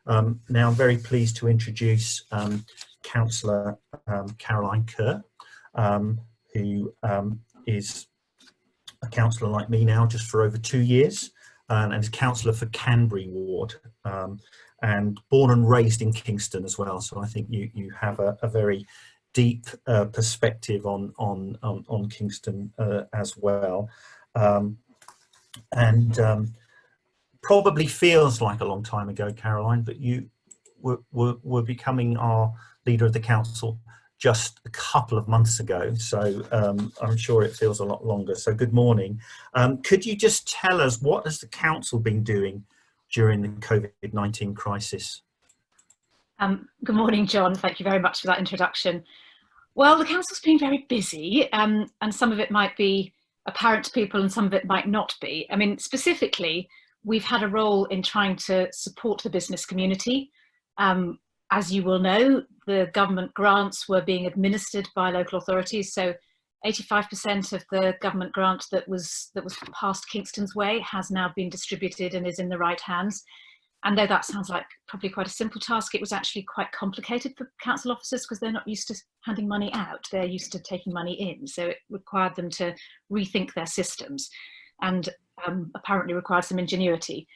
Now I'm very pleased to introduce Councillor Caroline Kerr, who is a councillor like me now just for over 2 years, and is councillor for Canbury Ward, and born and raised in Kingston as well. So I think you have a very deep perspective on Kingston as well, and probably feels like a long time ago, Caroline, but you were becoming our leader of the council just a couple of months ago, so I'm sure it feels a lot longer. So good morning. Could you just tell us, what has the council been doing during the COVID-19 crisis? Good morning, John. Thank you very much for that introduction. Well, the council's been very busy, and some of it might be apparent to people and some of it might not be. I mean, specifically, we've had a role in trying to support the business community. As you will know, the government grants were being administered by local authorities, so 85% of the government grant that was passed Kingston's way has now been distributed and is in the right hands. And though that sounds like probably quite a simple task, it was actually quite complicated for council officers because they're not used to handing money out, they're used to taking money in. So it required them to rethink their systems, and apparently required some ingenuity.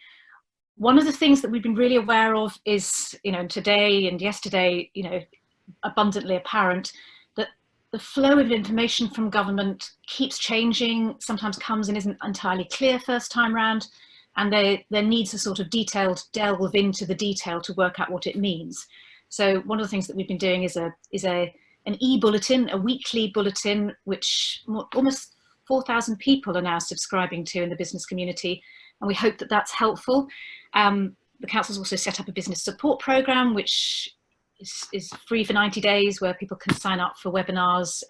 One of the things that we've been really aware of is, today and yesterday, abundantly apparent that the flow of information from government keeps changing, sometimes comes and isn't entirely clear first time round, and there needs a sort of detailed delve into the detail to work out what it means. So one of the things that we've been doing is an e-bulletin, a weekly bulletin, which almost 4,000 people are now subscribing to in the business community, and we hope that that's helpful. The council's also set up a business support programme, which is free for 90 days, where people can sign up for webinars,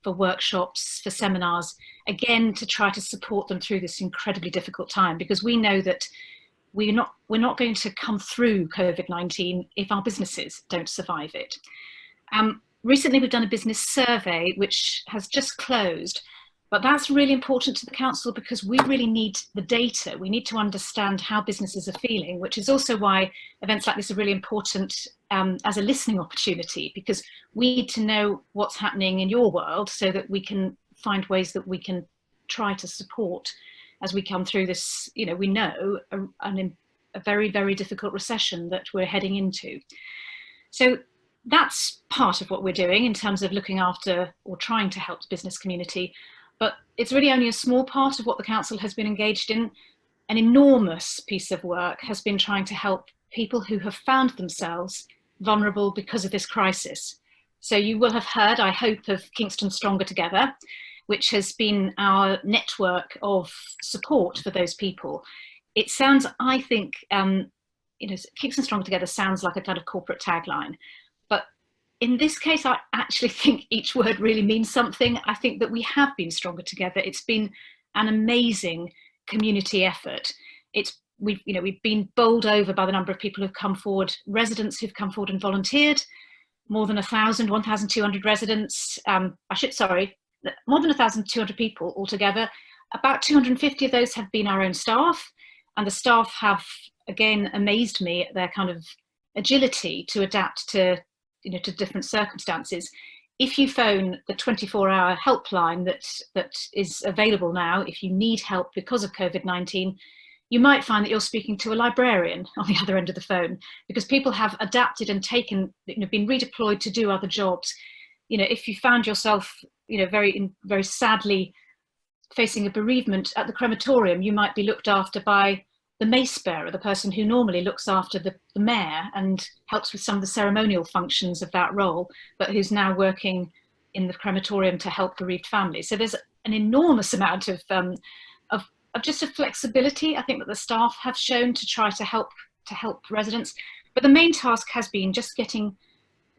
for workshops, for seminars, again, to try to support them through this incredibly difficult time, because we know that we're not going to come through COVID-19 if our businesses don't survive it. Recently, we've done a business survey, which has just closed, but that's really important to the council because we really need the data. We need to understand how businesses are feeling, which is also why events like this are really important as a listening opportunity, because we need to know what's happening in your world so that we can find ways that we can try to support as we come through this, we know a very, very difficult recession that we're heading into. So that's part of what we're doing in terms of looking after or trying to help the business community. But it's really only a small part of what the council has been engaged in. An enormous piece of work has been trying to help people who have found themselves vulnerable because of this crisis. So you will have heard, I hope, of Kingston Stronger Together, which has been our network of support for those people. It sounds, I think, Kingston Stronger Together sounds like a kind of corporate tagline. But in this case, I actually think each word really means something. I think that we have been stronger together. It's been an amazing community effort. We've been bowled over by the number of people who've come forward, residents who've come forward and volunteered, more than 1,200 residents. More than 1,200 people altogether. About 250 of those have been our own staff, and the staff have, again, amazed me at their kind of agility to adapt to different circumstances. If you phone the 24-hour helpline that is available now, if you need help because of COVID-19, you might find that you're speaking to a librarian on the other end of the phone, because people have adapted and been redeployed to do other jobs. If you found yourself, very sadly facing a bereavement at the crematorium, you might be looked after by the mace bearer, the person who normally looks after the mayor and helps with some of the ceremonial functions of that role, but who's now working in the crematorium to help bereaved families. So there's an enormous amount of just a flexibility, I think, that the staff have shown to try to help residents. But the main task has been just getting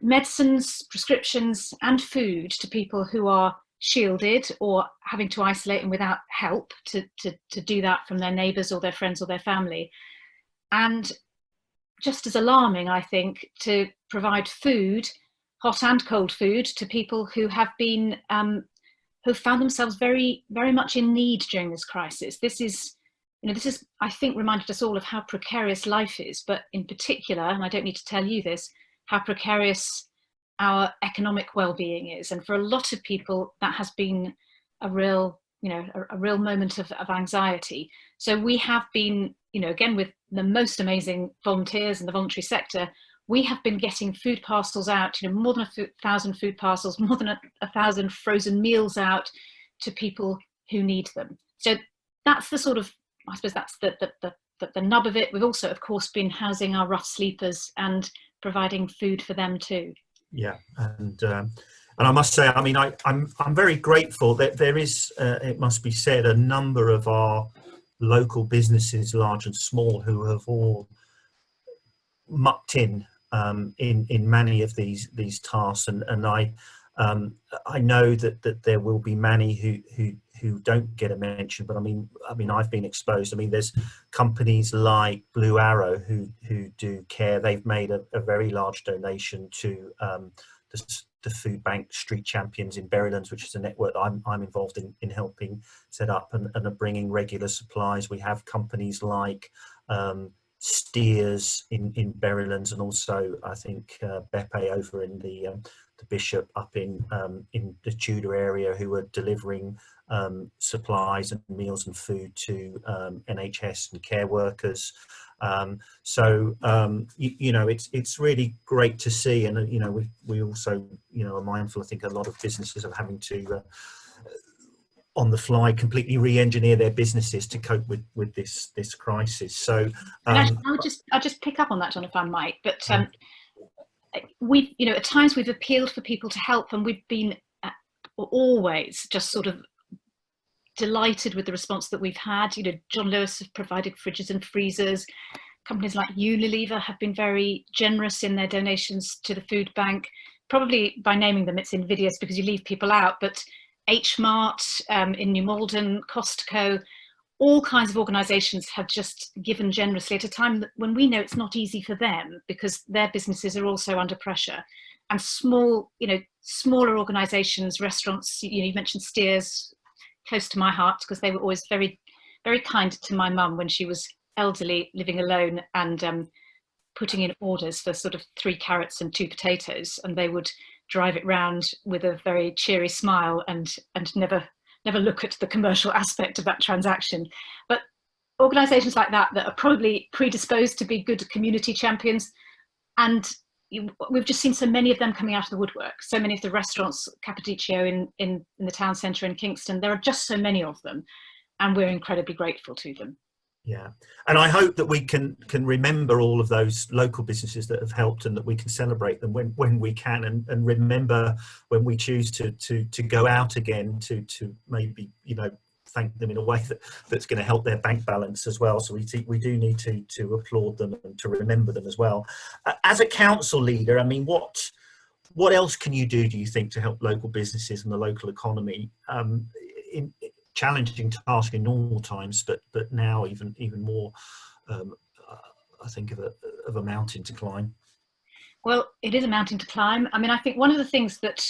medicines, prescriptions and food to people who are shielded or having to isolate and without help to do that from their neighbours or their friends or their family. And just as alarming, I think, to provide food, hot and cold food, to people who have been who found themselves very, very much in need during this crisis. This is this is, I think, reminded us all of how precarious life is, but in particular, and I don't need to tell you this, how precarious our economic well-being is. And for a lot of people, that has been a real, a real moment of anxiety. So we have been, again, with the most amazing volunteers in the voluntary sector, we have been getting food parcels out, more than 1,000 food parcels, more than 1,000 frozen meals out to people who need them. So that's the sort of, I suppose that's the nub of it. We've also, of course, been housing our rough sleepers and providing food for them too. Yeah, and I must say, I mean, I'm very grateful that there is, it must be said, a number of our local businesses, large and small, who have all mucked in many of these tasks, and I know that there will be many who don't get a mention, but I mean I've been exposed. I mean, there's companies like Blue Arrow who do care. They've made a very large donation to the food bank Street Champions in Berrylands, which is a network that I'm involved in helping set up, and are bringing regular supplies. We have companies like Steers in Berrylands, and also I think Beppe over in the Bishop up in the Tudor area, who are delivering supplies and meals and food to NHS and care workers. So it's really great to see, and we also are mindful. I think a lot of businesses are having to on the fly completely re-engineer their businesses to cope with this crisis. So I'll just pick up on that, John, if I might. But we've at times we've appealed for people to help, and we've been always just sort of delighted with the response that we've had. John Lewis have provided fridges and freezers. Companies like Unilever have been very generous in their donations to the food bank. Probably by naming them, it's invidious because you leave people out, but H Mart in New Malden, Costco, all kinds of organisations have just given generously at a time when we know it's not easy for them, because their businesses are also under pressure. And smaller organisations, restaurants, you mentioned Steers, close to my heart, because they were always very, very kind to my mum when she was elderly, living alone, and putting in orders for sort of 3 carrots and 2 potatoes, and they would drive it round with a very cheery smile and never look at the commercial aspect of that transaction. But organisations like that are probably predisposed to be good community champions, and we've just seen so many of them coming out of the woodwork. So many of the restaurants, Capodicio in the town centre in Kingston, there are just so many of them, and we're incredibly grateful to them. Yeah, and I hope that we can remember all of those local businesses that have helped, and that we can celebrate them when we can, and remember when we choose to go out again to maybe thank them in a way that's going to help their bank balance as well. So we do need to applaud them and to remember them as well. As a council leader, I mean, what else can you do you think, to help local businesses and the local economy in challenging task in normal times, but now even more, I think, of a mountain to climb? Well, it is a mountain to climb. I mean, I think one of the things that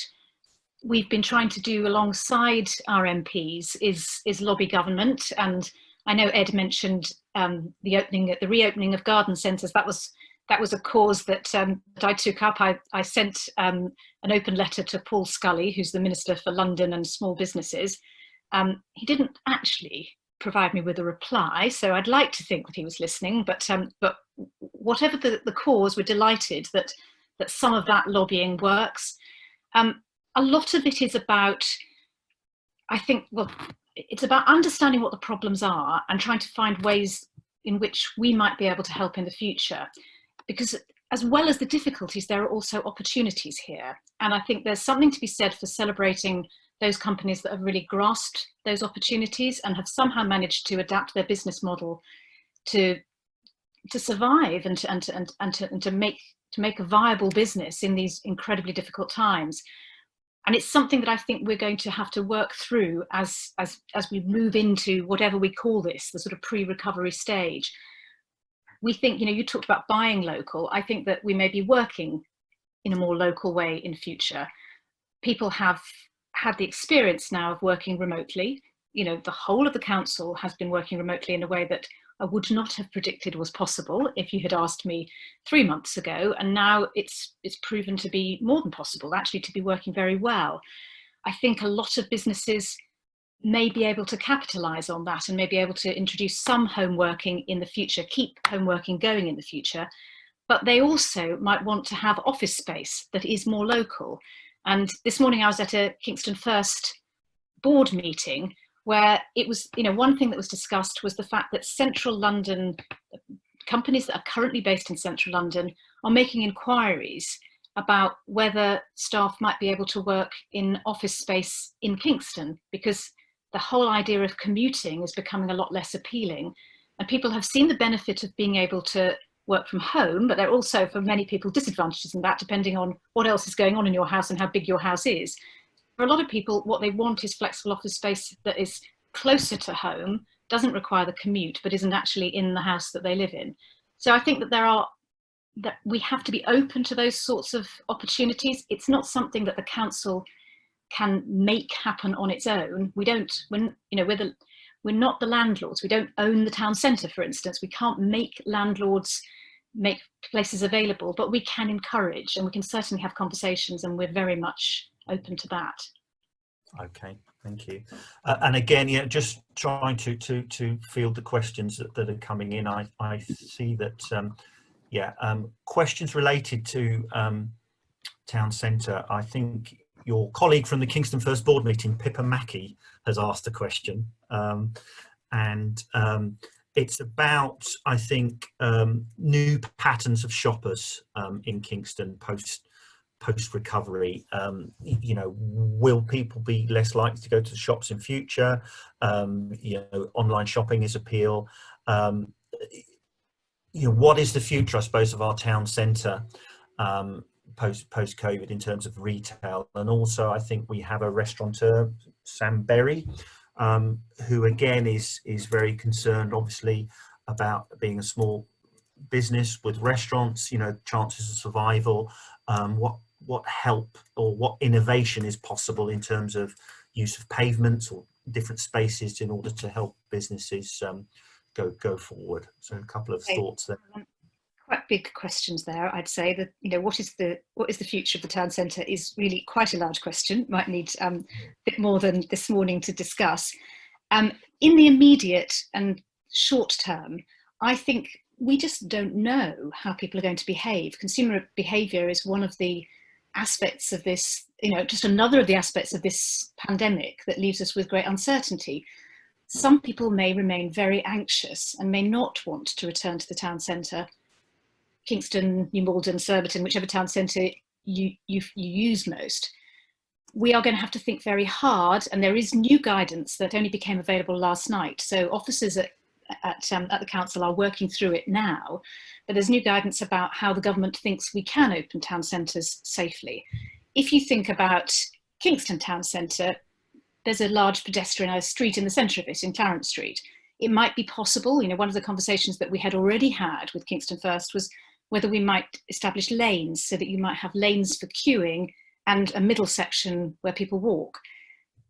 we've been trying to do alongside our MPs is lobby government. And I know Ed mentioned the reopening of garden centres. That was a cause that I took up. I sent an open letter to Paul Scully, who's the Minister for London and Small Businesses. He didn't actually provide me with a reply, so I'd like to think that he was listening, but whatever the cause, we're delighted that some of that lobbying works. A lot of it is about, I think, it's about understanding what the problems are and trying to find ways in which we might be able to help in the future, because as well as the difficulties, there are also opportunities here. And I think there's something to be said for celebrating those companies that have really grasped those opportunities and have somehow managed to adapt their business model to survive and to make a viable business in these incredibly difficult times. And it's something that I think we're going to have to work through as we move into whatever we call this, the sort of pre-recovery stage. We think, you talked about buying local. I think that we may be working in a more local way in future. People have had the experience now of working remotely. you know, the whole of the council has been working remotely in a way that I would not have predicted was possible if you had asked me 3 months ago. And now it's proven to be more than possible, actually to be working very well. I think a lot of businesses may be able to capitalise on that and may be able to introduce some home working in the future, keep home working going in the future, but they also might want to have office space that is more local. And this morning I was at a Kingston First board meeting where it was, you know, one thing that was discussed was the fact that central London, companies that are currently based in central London are making inquiries about whether staff might be able to work in office space in Kingston, because the whole idea of commuting is becoming a lot less appealing. And people have seen the benefit of being able to work from home, but there are also, for many people, disadvantages in that, depending on what else is going on in your house and how big your house is. For a lot of people, what they want is flexible office space that is closer to home, doesn't require the commute, but isn't actually in the house that they live in. So I think that we have to be open to those sorts of opportunities. It's not something that the council can make happen on its own. We're not the landlords. We don't own the town centre, for instance. We can't make landlords make places available, but we can encourage, and we can certainly have conversations, and we're very much open to that. Okay, thank you. And again, yeah, just trying to field the questions that are coming in. I see that, questions related to town centre. I think your colleague from the Kingston First board meeting, Pippa Mackey, has asked a question, and it's about, I think, new patterns of shoppers in Kingston post recovery. You know, will people be less likely to go to the shops in future? You know, online shopping is appeal. You know, what is the future, I suppose, of our town centre post COVID in terms of retail? And also, I think we have a restaurateur, Sam Berry, who again is very concerned, obviously, about being a small business with restaurants. You know, chances of survival. What help or what innovation is possible in terms of use of pavements or different spaces in order to help businesses go forward? So a couple of thoughts there. Quite big questions there. I'd say that, you know, what is the future of the town centre is really quite a large question. Might need a bit more than this morning to discuss. In the immediate and short term, I think we just don't know how people are going to behave. Consumer behaviour is one of the aspects of this, you know, just another of the aspects of this pandemic that leaves us with great uncertainty. Some people may remain very anxious and may not want to return to the town centre. Kingston, New Malden, Surbiton, whichever town centre you use most. We are going to have to think very hard, and there is new guidance that only became available last night. So officers at the council are working through it now, but there's new guidance about how the government thinks we can open town centres safely. If you think about Kingston town centre, there's a large pedestrianised street in the centre of it, in Clarence Street. It might be possible, you know, one of the conversations that we had already had with Kingston First was whether we might establish lanes so that you might have lanes for queuing and a middle section where people walk.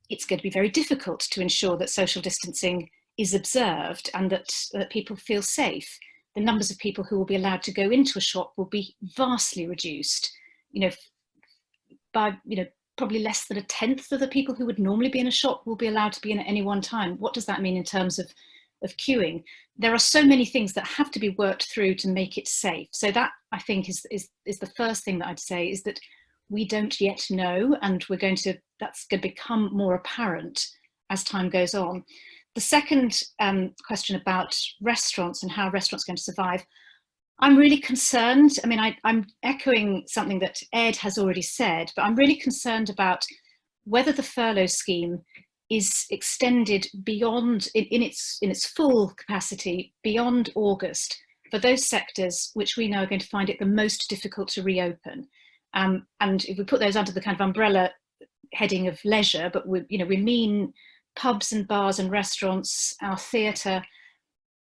It's going to be very difficult to ensure that social distancing is observed and that people feel safe. The numbers of people who will be allowed to go into a shop will be vastly reduced, you know, by, you know, probably less than a tenth of the people who would normally be in a shop will be allowed to be in at any one time. What does that mean in terms of queuing? There are so many things that have to be worked through to make it safe. So that, I think, is the first thing that I'd say, is that we don't yet know, and that's going to become more apparent as time goes on. The second question about restaurants and how restaurants are going to survive, I'm really concerned. I mean, I'm echoing something that Ed has already said, but I'm really concerned about whether the furlough scheme is extended beyond, in its full capacity, beyond August, for those sectors which we know are going to find it the most difficult to reopen. And if we put those under the kind of umbrella heading of leisure, but we mean pubs and bars and restaurants, our theatre,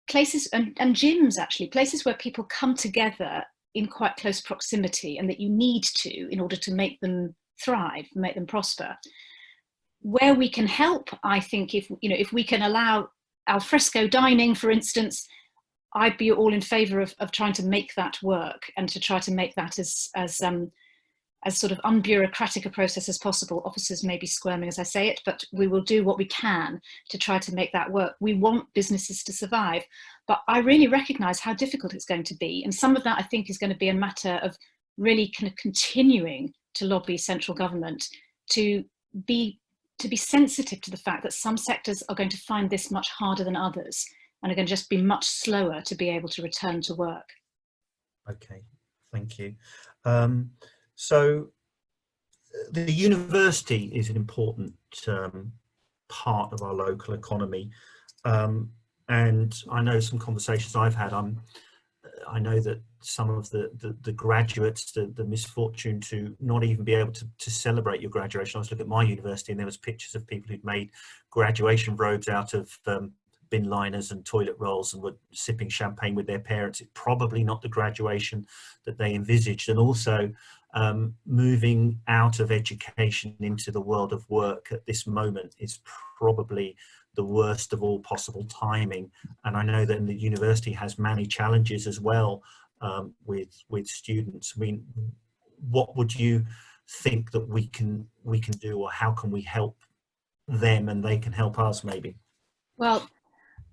places and gyms, actually, places where people come together in quite close proximity and that you need to in order to make them thrive, make them prosper. where we can help, I think if we can allow al fresco dining, for instance, I'd be all in favour of trying to make that work and to try to make that as sort of unbureaucratic a process as possible. Officers may be squirming as I say it, but we will do what we can to try to make that work. We want businesses to survive, but I really recognise how difficult it's going to be. And some of that, I think, is going to be a matter of really kind of continuing to lobby central government to be sensitive to the fact that some sectors are going to find this much harder than others and are going to just be much slower to be able to return to work. Okay, thank you. So the university is an important part of our local economy, and I know some conversations I've had, I know that some of the graduates, the misfortune to not even be able to celebrate your graduation. I was looking at my university and there was pictures of people who'd made graduation robes out of bin liners and toilet rolls and were sipping champagne with their parents. It's probably not the graduation that they envisaged. And also moving out of education into the world of work at this moment is probably the worst of all possible timing. And I know that the university has many challenges as well with students. I mean, what would you think that we can do, or how can we help them and they can help us maybe? Well,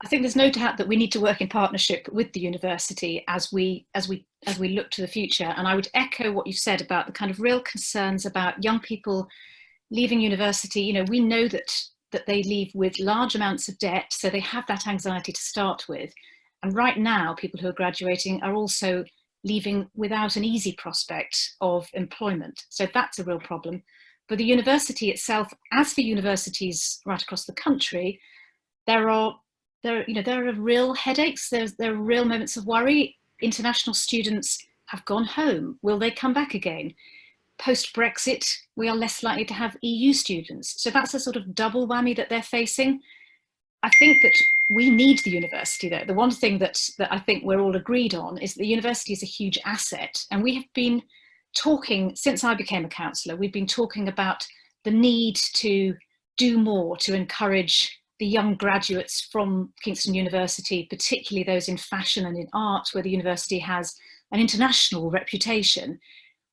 I think there's no doubt that we need to work in partnership with the university as we look to the future. And I would echo what you said about the kind of real concerns about young people leaving university. You know, we know that they leave with large amounts of debt, so they have that anxiety to start with. And right now, people who are graduating are also leaving without an easy prospect of employment. So that's a real problem. For the university itself, as for universities right across the country, there are real headaches. There are real moments of worry. International students have gone home. Will they come back again? Post-Brexit, we are less likely to have EU students. So that's a sort of double whammy that they're facing. I think that we need the university, though. The one thing that I think we're all agreed on is that the university is a huge asset. And we have been talking, since I became a councillor, we've been talking about the need to do more to encourage the young graduates from Kingston University, particularly those in fashion and in art, where the university has an international reputation.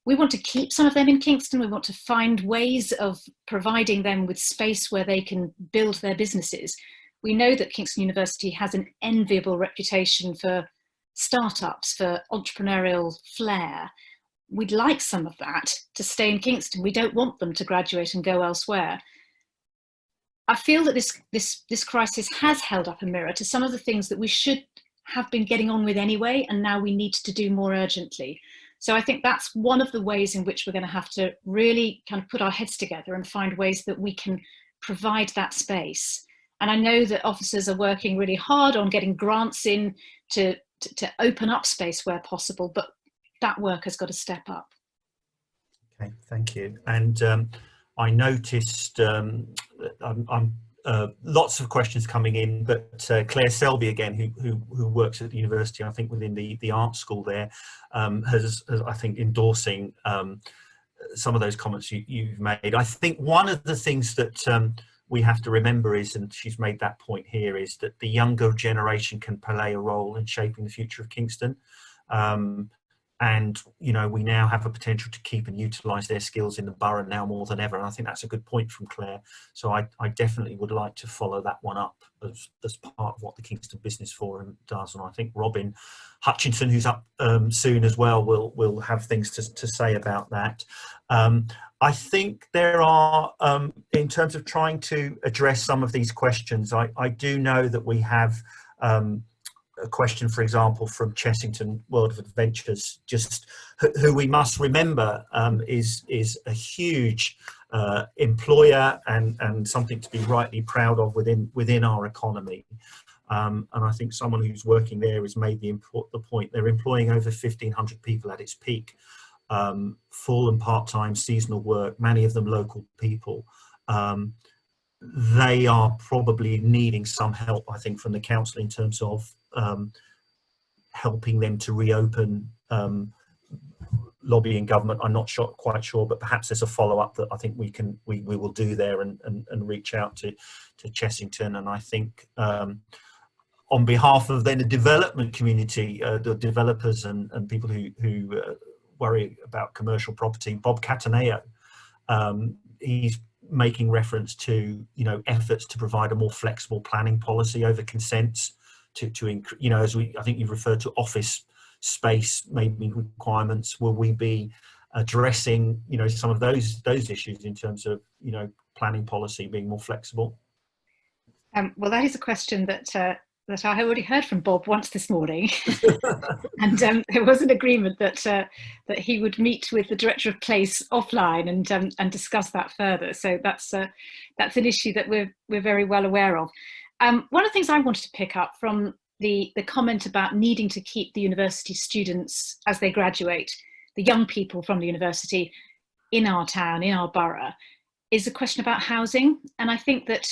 We want to keep some of them in Kingston. We want to find ways of providing them with space where they can build their businesses. We know that Kingston University has an enviable reputation for startups, for entrepreneurial flair. We'd like some of that to stay in Kingston. We don't want them to graduate and go elsewhere. I feel that this crisis has held up a mirror to some of the things that we should have been getting on with anyway, and now we need to do more urgently. So I think that's one of the ways in which we're going to have to really kind of put our heads together and find ways that we can provide that space. And I know that officers are working really hard on getting grants in to open up space where possible, but that work has got to step up. Okay, thank you. And I noticed lots of questions coming in, but Claire Selby again, who works at the university, I think within the art school there, has I think endorsing some of those comments you've made. I think one of the things that we have to remember is, and she's made that point here, is that the younger generation can play a role in shaping the future of Kingston. And, you know, we now have a potential to keep and utilise their skills in the borough now more than ever. And I think that's a good point from Claire. So I definitely would like to follow that one up as part of what the Kingston Business Forum does. And I think Robin Hutchinson, who's up soon as well, will have things to say about that. I think there are, in terms of trying to address some of these questions, I do know that we have a question, for example, from Chessington World of Adventures, just who we must remember is a huge employer and something to be rightly proud of within our economy. And I think someone who's working there has made the point. They're employing over 1,500 people at its peak, full and part-time seasonal work, many of them local people. They are probably needing some help, I think, from the council in terms of helping them to reopen lobbying government. I'm not quite sure, but perhaps there's a follow-up that I think we will do there, and reach out to Chessington. And I think on behalf of then the development community, the developers and people who worry about commercial property, Bob Cataneo, he's making reference to, you know, efforts to provide a more flexible planning policy over consents to you know, I think you've referred to office space maybe requirements. Will we be addressing, you know, some of those issues in terms of, you know, planning policy being more flexible? Well, that is a question that I already heard from Bob once this morning, and there was an agreement that he would meet with the Director of Place offline and discuss that further. So that's an issue that we're very well aware of. One of the things I wanted to pick up from the comment about needing to keep the university students as they graduate, the young people from the university in our town, in our borough, is a question about housing. And I think that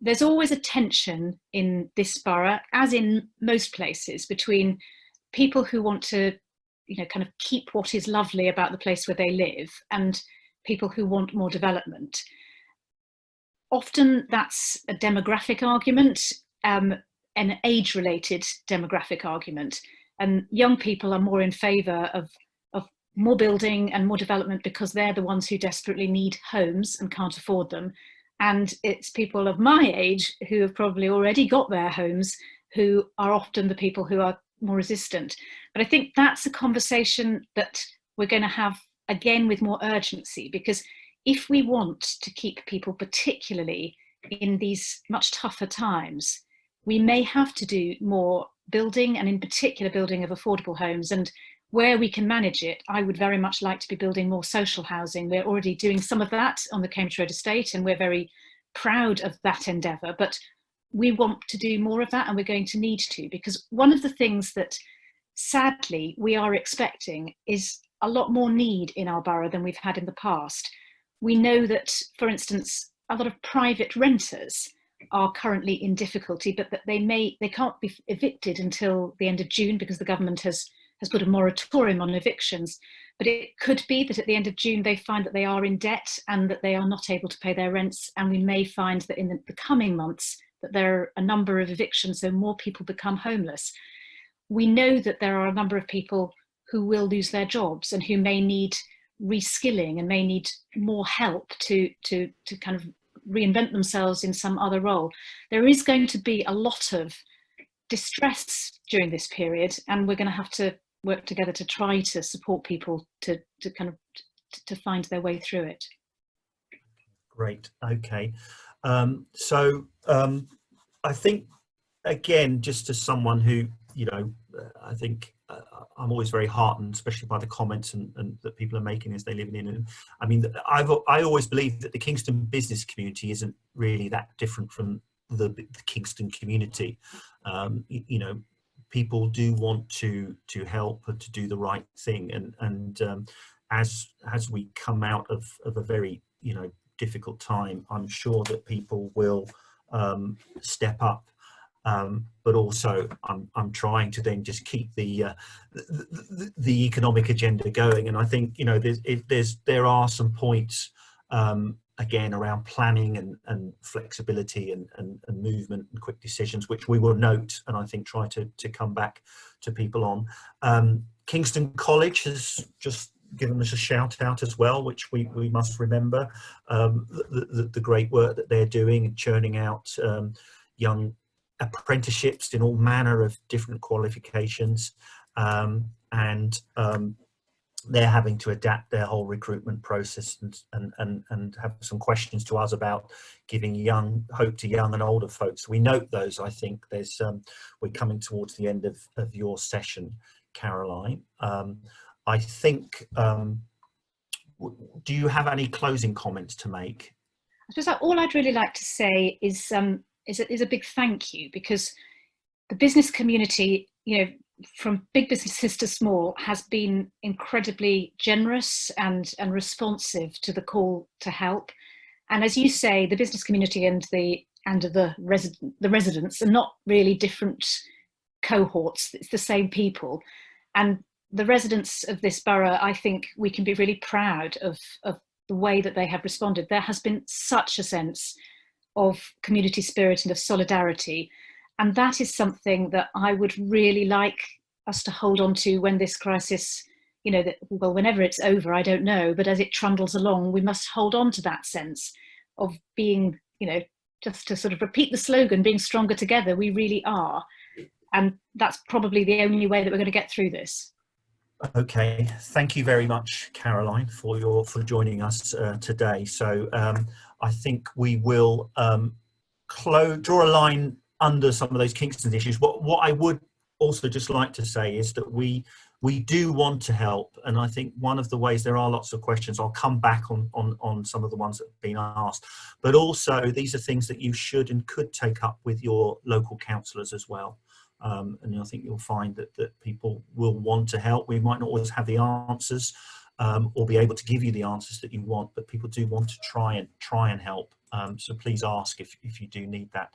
there's always a tension in this borough, as in most places, between people who want to, you know, kind of keep what is lovely about the place where they live and people who want more development. Often that's a demographic argument, an age-related demographic argument, and young people are more in favour of more building and more development because they're the ones who desperately need homes and can't afford them. And it's people of my age who have probably already got their homes who are often the people who are more resistant. But I think that's a conversation that we're going to have again with more urgency, because if we want to keep people, particularly in these much tougher times, we may have to do more building, and in particular building of affordable homes. And where we can manage it, I would very much like to be building more social housing. We're already doing some of that on the Cambridge Road estate, and we're very proud of that endeavour, but we want to do more of that, and we're going to need to, because one of the things that sadly we are expecting is a lot more need in our borough than we've had in the past. We know that, for instance, a lot of private renters are currently in difficulty, but that they can't be evicted until the end of June because the government has put a moratorium on evictions. But it could be that at the end of June they find that they are in debt and that they are not able to pay their rents, and we may find that in the coming months that there are a number of evictions, so more people become homeless. We know that there are a number of people who will lose their jobs and who may need reskilling and may need more help to kind of reinvent themselves in some other role. There is going to be a lot of distress during this period, and we're going to have to work together to try to support people to find their way through it. Great. Okay. I think, again, just as someone who, you know, I think I'm always very heartened, especially by the comments and that people are making as they live in. And I mean, I always believe that the Kingston business community isn't really that different from the Kingston community. You know, people do want to help and to do the right thing, and as we come out of a very, you know, difficult time, I'm sure that people will step up. But also I'm trying to then just keep the economic agenda going, and I think, you know, there are some points again around planning and flexibility and movement and quick decisions, which we will note and I think try to come back to people on. Kingston College has just given us a shout out as well, which we must remember, the great work that they're doing and churning out young apprenticeships in all manner of different qualifications, and they're having to adapt their whole recruitment process and have some questions to us about giving hope to young and older folks. We note those. I think there's we're coming towards the end of your session, Caroline. I think, do you have any closing comments to make? I suppose all I'd really like to say is a big thank you, because the business community, you know, from big businesses to small, has been incredibly generous and responsive to the call to help. And as you say, the business community and the residents are not really different cohorts. It's the same people, and the residents of this borough, I think we can be really proud of the way that they have responded. There has been such a sense of community spirit and of solidarity, and that is something that I would really like us to hold on to when this crisis, you know, well, whenever it's over, I don't know, but as it trundles along, we must hold on to that sense of being, you know, just to sort of repeat the slogan, being stronger together, we really are. And that's probably the only way that we're going to get through this. Okay, thank you very much, Caroline, for joining us today. So I think we will draw a line under some of those Kingston issues. What I would also just like to say is that we do want to help, and I think one of the ways, there are lots of questions, I'll come back on some of the ones that have been asked, but also these are things that you should and could take up with your local councillors as well. And I think you'll find that people will want to help. We might not always have the answers or be able to give you the answers that you want, but people do want to try and help. So please ask if you do need that.